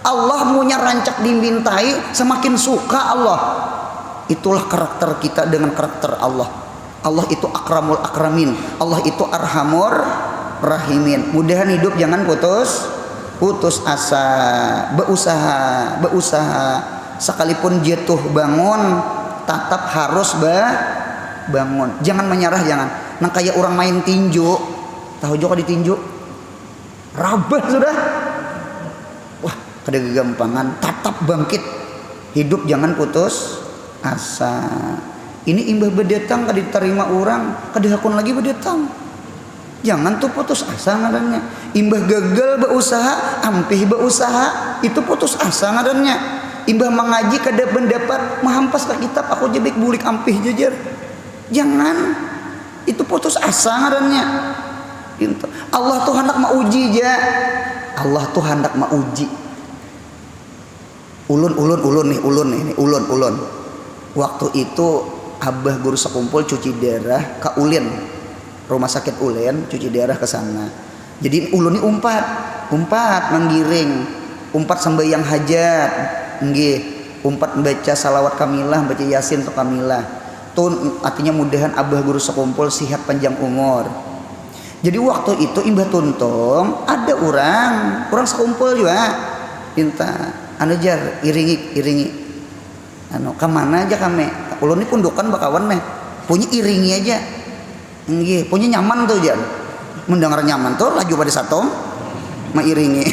Allah punya rancak dimintai, semakin suka Allah. Itulah karakter kita dengan karakter Allah. Allah itu akramul akramin, Allah itu arhamur rahimin. Mudahan hidup jangan putus asa, berusaha. Sekalipun jatuh bangun, tetap harus bangun. Jangan menyerah, jangan. Nah kayak orang main tinju, tahu juga ditinju, rabah sudah. Wah, kada kegampangan, tetap bangkit. Hidup jangan putus asa. Ini imbah bedetang kada diterima orang, kada hakun lagi bedetang. Jangan tuh putus asa ngarannya. Imbah gagal berusaha, ampih berusaha, itu putus asa ngarannya. Imbah mengaji kada mendapat, mahampas ke kitab aku jebek bulik ampih jajar. Jangan. Itu putus asa ngarannya. Allah tuh hendak mauji ja. Allah tuh hendak mauji. ulun nih, ulun. Waktu itu abah guru sekumpul cuci darah ke Ulin, rumah sakit Ulin, cuci darah ke sana. Jadi ulun ini umpat menggiring, umpat sembahyang hajat, nggih, umpat baca salawat kamilah, baca yasin untuk kamilah. Tuh artinya mudahan abah guru sekumpul sehat panjang umur. Jadi waktu itu imbah tuntung ada orang sekumpul juga minta anu jar iringi anu kemana aja kami ulun ini pundukan bakawan meh punya iringi aja nggih punya nyaman tuh jar mendengar nyaman tuh laju pada satom mairingi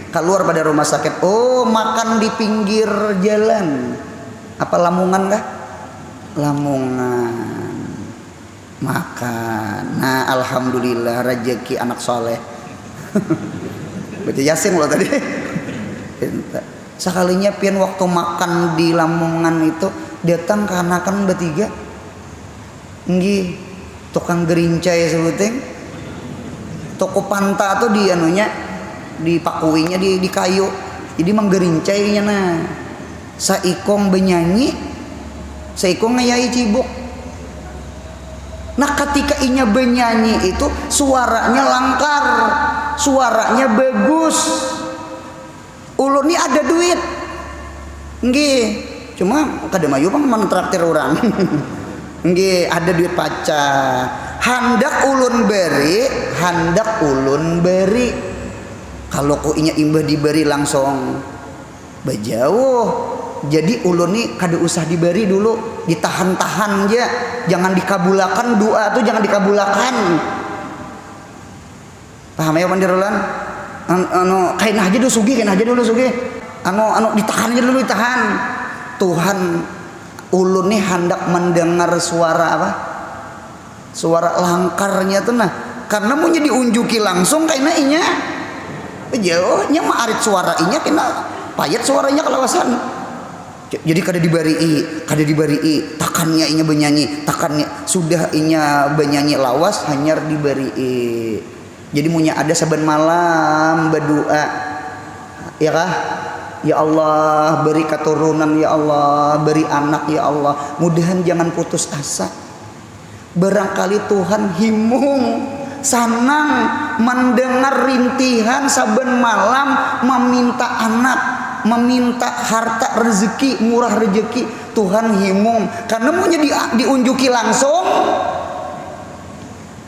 keluar pada rumah sakit. Oh, makan di pinggir jalan apa Lamongan kah? Lamongan makan. Nah, alhamdulillah rezeki anak soleh. Baca yasin loh tadi. Sekalinya pian waktu makan di Lamongan itu datang kanakan bertiga. Nggih, tukang gerincai sebuteng. Toko panta tuh di anunya dipakuinya di kayu. Jadi menggerincainya nah. Saikong benyanyi, saikong ngayai cibuk. Nah, ketika inya benyanyi itu suaranya langkar, suaranya bagus. Ulun ini ada duit, nggih. Cuma kada mayu pang mentraktir orang, nggih. Ada duit paca, handak ulun beri. Kalau ku inya imbah diberi langsung bajauh. Jadi ulun ini kada usah diberi dulu, ditahan-tahan aja, jangan dikabulakan doa tuh, jangan dikabulakan. Paham ya pandirulan? Anu kain aja dulu sugih, anu ditahan aja dulu, ditahan. Tuhan ulun nih hendak mendengar suara apa? Suara langkarnya tuh nah, karena mau jadi unjuki langsung kaina inya. Jauhnya mah arit suara inya kena payet suaranya kelawasan. Jadi kada dibari, takannya inya benyanyi, takannya sudah inya benyanyi lawas hanyar dibari. Jadi munya ada saban malam berdoa, ya kah? Ya Allah beri keturunan, ya Allah beri anak, ya Allah. Mudahan jangan putus asa. Barangkali Tuhan himung sanang mendengar rintihan saban malam meminta anak, meminta harta rezeki, murah rezeki. Tuhan himung karena maunya diunjuki langsung.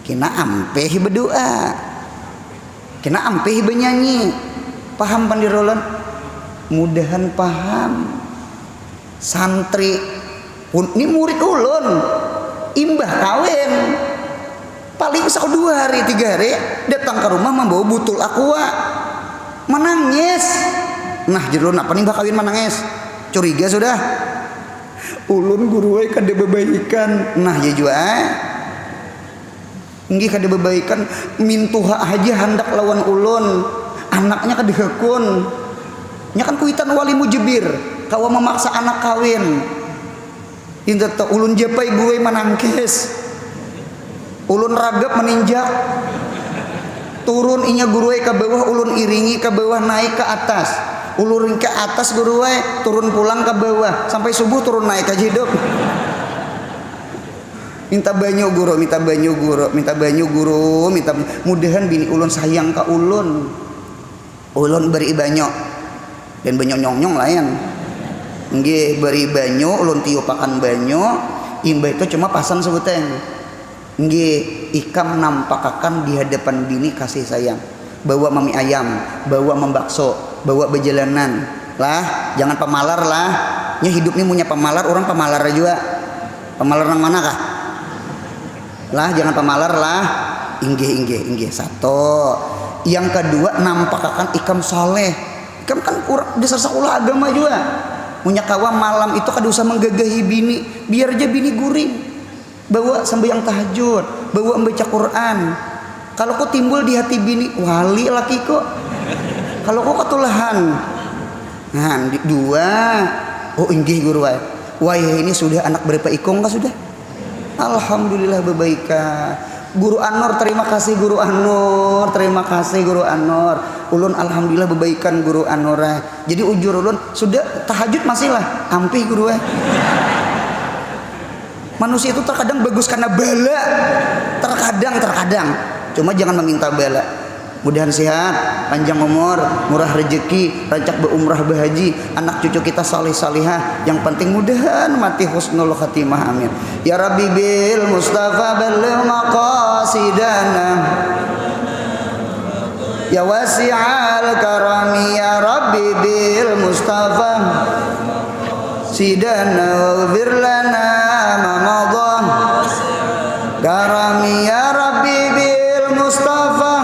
Kena ampeh berdoa, kena ampeh benyanyi. Paham pandirolan? Mudahan paham. Santri pun ini murid ulun, imbah kawin paling 1-2 hari 3 hari datang ke rumah membawa butul aqua, menangis. Nah jero apa nih mbak kawin menangis? Curiga sudah. Ulun guruai kada bebaikan. Nah ya jua nggih kada bebaikan mintuha aja hendak lawan ulun. Anaknya kada hakun. Nya kan kuitan wali mujibir, kawa memaksa anak kawin. Inta ulun japai guruai menangkis. Ulun ragap meninjak. Turun inya guruai ke bawah, ulun iringi ke bawah naik ke atas. Ulun ke atas guruai, turun pulang ke bawah sampai subuh turun naik aja hidup. Minta banyu guru, mudahan bini ulun sayang ke ulun. Ulun beri banyu dan banyu nyong-nyong lain. Nggih beri banyu, ulun tiupakan banyu, imbah itu cuma pasan sebuteng. Nggih ikam nampakakan di hadapan bini kasih sayang. Bawa mami ayam, bawa membakso, bawa berjalanan. Lah, jangan pemalar lah. Nya hidup ini punya pemalar, orang pemalar juga. Pemalar nang mana kah? Lah, jangan pemalar lah. Inggih. Satu. Yang kedua, nampakakan ikam soleh. Ikam kan dasar sekolah agama juga. Punya kawan malam itu kada usah menggagahi bini, biar aja bini guring. Bawa sembahyang tahajud, bawa membaca Quran. Kalau kok timbul di hati bini, wali laki kok. Kalau kok ketulahan. Nah, dua. Oh, inggih guru wae. Wah, ini sudah anak berapa ikong kah sudah? Alhamdulillah bebaika. Guru Anur, terima kasih Guru Anur, terima kasih Guru Anur. Ulun alhamdulillah bebaikan Guru Anur. Jadi ujur ulun sudah tahajud masih lah, ampih guru. Manusia itu terkadang bagus karena bala, terkadang. Cuma jangan meminta bala. Mudahan sehat, panjang umur, murah rezeki, rancak berumrah berhaji, anak cucu kita salih-salihah. Yang penting mudahan mati husnul khatimah, amin. Ya Rabbi bil Mustafa balligh maqasidana, ya wasi'al karami, ya Rabbi bil Mustafa sidana waghfir lana ma madha karami, ya Rabbi bil Mustafa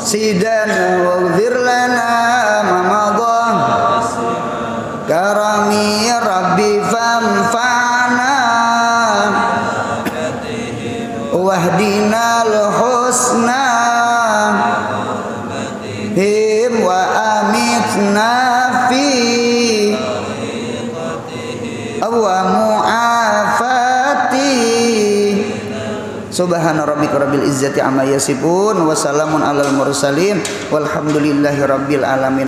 sidana waghfir lana ma madha karami, ya Rabbi famfa'na wahdinal husna him wa amitna fi wa mu'afati. Subhana rabbika rabbil izzati amma yasifun wa salamun alal mursalin walhamdulillahi rabbil alamin.